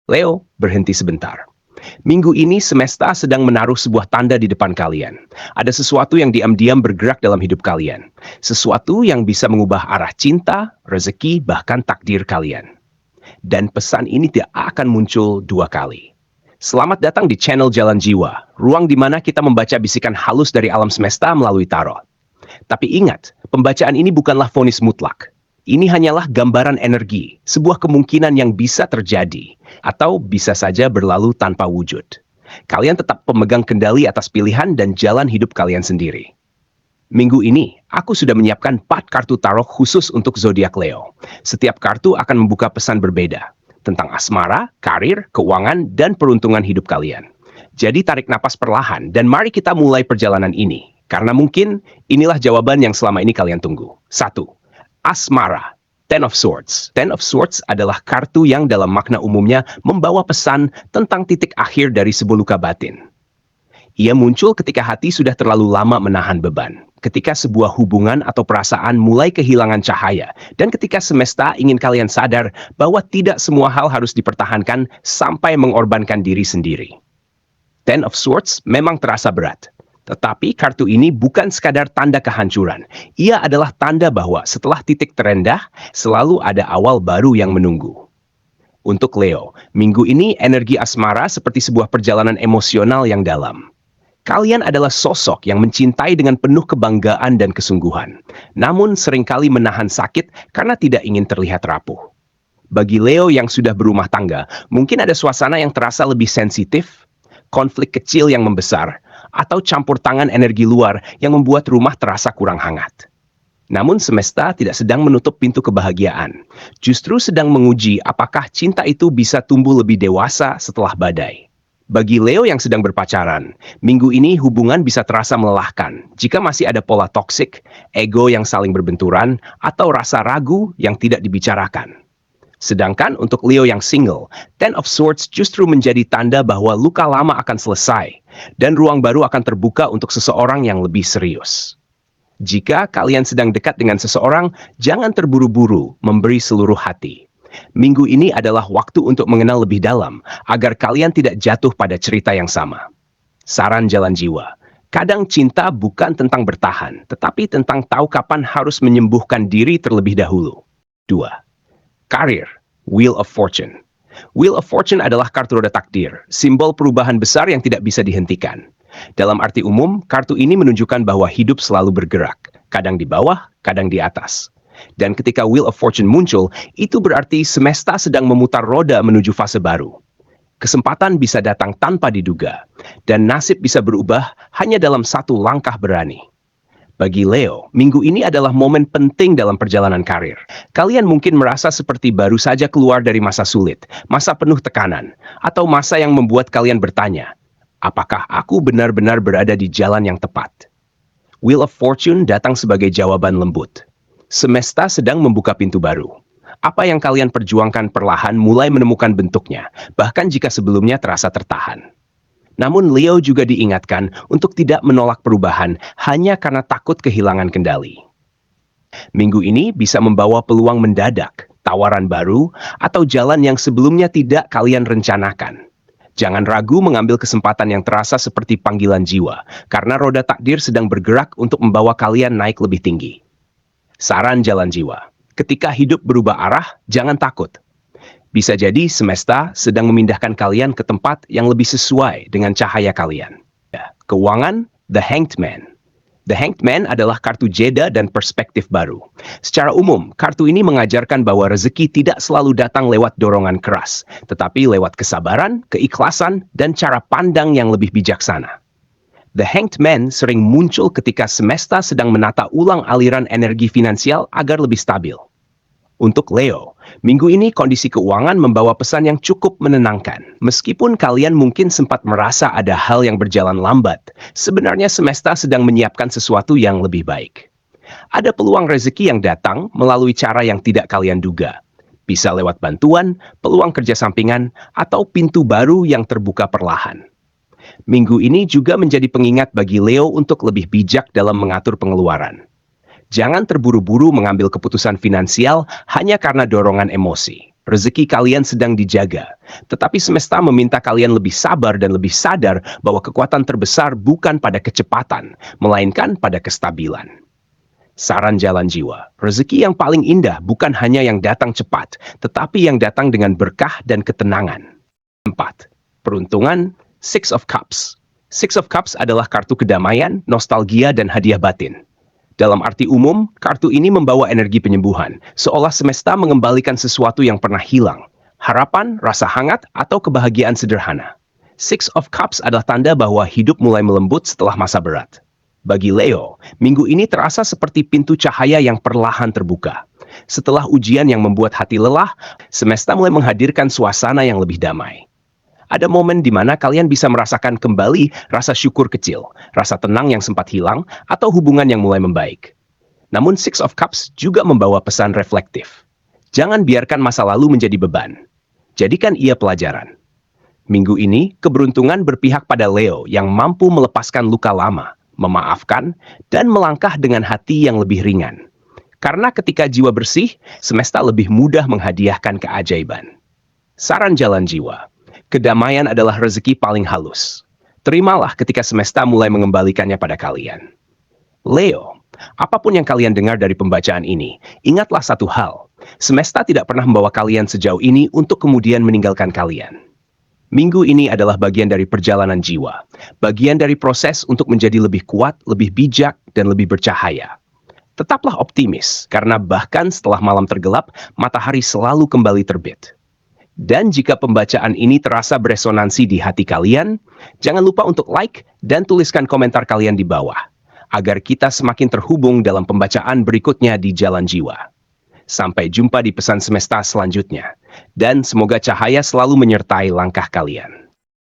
Leo, berhenti sebentar. Minggu ini semesta sedang menaruh sebuah tanda di depan kalian. Ada sesuatu yang diam-diam bergerak dalam hidup kalian. Sesuatu yang bisa mengubah arah cinta, rezeki, bahkan takdir kalian. Dan pesan ini tidak akan muncul dua kali. Selamat datang di channel Jalan Jiwa, ruang di mana kita membaca bisikan halus dari alam semesta melalui tarot. Tapi ingat, pembacaan ini bukanlah vonis mutlak. Ini hanyalah gambaran energi, sebuah kemungkinan yang bisa terjadi, atau bisa saja berlalu tanpa wujud. Kalian tetap pemegang kendali atas pilihan dan jalan hidup kalian sendiri. Minggu ini, aku sudah menyiapkan 4 kartu tarot khusus untuk zodiak Leo. Setiap kartu akan membuka pesan berbeda, tentang asmara, karir, keuangan, dan peruntungan hidup kalian. Jadi tarik napas perlahan, dan mari kita mulai perjalanan ini. Karena mungkin, inilah jawaban yang selama ini kalian tunggu. 1. Asmara, Ten of Swords. Ten of Swords adalah kartu yang dalam makna umumnya membawa pesan tentang titik akhir dari sebuah luka batin. Ia muncul ketika hati sudah terlalu lama menahan beban, ketika sebuah hubungan atau perasaan mulai kehilangan cahaya, dan ketika semesta ingin kalian sadar bahwa tidak semua hal harus dipertahankan sampai mengorbankan diri sendiri. Ten of Swords memang terasa berat. Tetapi kartu ini bukan sekadar tanda kehancuran. Ia adalah tanda bahwa setelah titik terendah, selalu ada awal baru yang menunggu. Untuk Leo, minggu ini energi asmara seperti sebuah perjalanan emosional yang dalam. Kalian adalah sosok yang mencintai dengan penuh kebanggaan dan kesungguhan. Namun seringkali menahan sakit karena tidak ingin terlihat rapuh. Bagi Leo yang sudah berumah tangga, mungkin ada suasana yang terasa lebih sensitif, konflik kecil yang membesar, atau campur tangan energi luar yang membuat rumah terasa kurang hangat. Namun semesta tidak sedang menutup pintu kebahagiaan, justru sedang menguji apakah cinta itu bisa tumbuh lebih dewasa setelah badai. Bagi Leo yang sedang berpacaran, minggu ini hubungan bisa terasa melelahkan jika masih ada pola toksik, ego yang saling berbenturan, atau rasa ragu yang tidak dibicarakan. Sedangkan untuk Leo yang single, Ten of Swords justru menjadi tanda bahwa luka lama akan selesai, dan ruang baru akan terbuka untuk seseorang yang lebih serius. Jika kalian sedang dekat dengan seseorang, jangan terburu-buru memberi seluruh hati. Minggu ini adalah waktu untuk mengenal lebih dalam, agar kalian tidak jatuh pada cerita yang sama. Saran Jalan Jiwa, kadang cinta bukan tentang bertahan, tetapi tentang tahu kapan harus menyembuhkan diri terlebih dahulu. 2. Karir, Wheel of Fortune. Wheel of Fortune adalah kartu roda takdir, simbol perubahan besar yang tidak bisa dihentikan. Dalam arti umum, kartu ini menunjukkan bahwa hidup selalu bergerak, kadang di bawah, kadang di atas. Dan ketika Wheel of Fortune muncul, itu berarti semesta sedang memutar roda menuju fase baru. Kesempatan bisa datang tanpa diduga, dan nasib bisa berubah hanya dalam satu langkah berani. Bagi Leo, minggu ini adalah momen penting dalam perjalanan karir. Kalian mungkin merasa seperti baru saja keluar dari masa sulit, masa penuh tekanan, atau masa yang membuat kalian bertanya, apakah aku benar-benar berada di jalan yang tepat? Wheel of Fortune datang sebagai jawaban lembut. Semesta sedang membuka pintu baru. Apa yang kalian perjuangkan perlahan mulai menemukan bentuknya, bahkan jika sebelumnya terasa tertahan. Namun Leo juga diingatkan untuk tidak menolak perubahan hanya karena takut kehilangan kendali. Minggu ini bisa membawa peluang mendadak, tawaran baru, atau jalan yang sebelumnya tidak kalian rencanakan. Jangan ragu mengambil kesempatan yang terasa seperti panggilan jiwa, karena roda takdir sedang bergerak untuk membawa kalian naik lebih tinggi. Saran Jalan Jiwa, ketika hidup berubah arah, jangan takut. Bisa jadi semesta sedang memindahkan kalian ke tempat yang lebih sesuai dengan cahaya kalian. Keuangan, The Hanged Man. The Hanged Man adalah kartu jeda dan perspektif baru. Secara umum, kartu ini mengajarkan bahwa rezeki tidak selalu datang lewat dorongan keras, tetapi lewat kesabaran, keikhlasan, dan cara pandang yang lebih bijaksana. The Hanged Man sering muncul ketika semesta sedang menata ulang aliran energi finansial agar lebih stabil. Untuk Leo, minggu ini kondisi keuangan membawa pesan yang cukup menenangkan. Meskipun kalian mungkin sempat merasa ada hal yang berjalan lambat, sebenarnya semesta sedang menyiapkan sesuatu yang lebih baik. Ada peluang rezeki yang datang melalui cara yang tidak kalian duga. Bisa lewat bantuan, peluang kerja sampingan, atau pintu baru yang terbuka perlahan. Minggu ini juga menjadi pengingat bagi Leo untuk lebih bijak dalam mengatur pengeluaran. Jangan terburu-buru mengambil keputusan finansial hanya karena dorongan emosi. Rezeki kalian sedang dijaga, tetapi semesta meminta kalian lebih sabar dan lebih sadar bahwa kekuatan terbesar bukan pada kecepatan, melainkan pada kestabilan. Saran jalan jiwa, rezeki yang paling indah bukan hanya yang datang cepat, tetapi yang datang dengan berkah dan ketenangan. 4. Peruntungan, Six of Cups. Six of Cups adalah kartu kedamaian, nostalgia, dan hadiah batin. Dalam arti umum, kartu ini membawa energi penyembuhan, seolah semesta mengembalikan sesuatu yang pernah hilang, harapan, rasa hangat, atau kebahagiaan sederhana. Six of Cups adalah tanda bahwa hidup mulai melembut setelah masa berat. Bagi Leo, minggu ini terasa seperti pintu cahaya yang perlahan terbuka. Setelah ujian yang membuat hati lelah, semesta mulai menghadirkan suasana yang lebih damai. Ada momen di mana kalian bisa merasakan kembali rasa syukur kecil, rasa tenang yang sempat hilang, atau hubungan yang mulai membaik. Namun Six of Cups juga membawa pesan reflektif. Jangan biarkan masa lalu menjadi beban. Jadikan ia pelajaran. Minggu ini, keberuntungan berpihak pada Leo yang mampu melepaskan luka lama, memaafkan, dan melangkah dengan hati yang lebih ringan. Karena ketika jiwa bersih, semesta lebih mudah menghadiahkan keajaiban. Saran jalan jiwa. Kedamaian adalah rezeki paling halus. Terimalah ketika semesta mulai mengembalikannya pada kalian. Leo, apapun yang kalian dengar dari pembacaan ini, ingatlah satu hal. Semesta tidak pernah membawa kalian sejauh ini untuk kemudian meninggalkan kalian. Minggu ini adalah bagian dari perjalanan jiwa. Bagian dari proses untuk menjadi lebih kuat, lebih bijak, dan lebih bercahaya. Tetaplah optimis, karena bahkan setelah malam tergelap, matahari selalu kembali terbit. Dan jika pembacaan ini terasa beresonansi di hati kalian, jangan lupa untuk like dan tuliskan komentar kalian di bawah, agar kita semakin terhubung dalam pembacaan berikutnya di Jalan Jiwa. Sampai jumpa di pesan semesta selanjutnya, dan semoga cahaya selalu menyertai langkah kalian.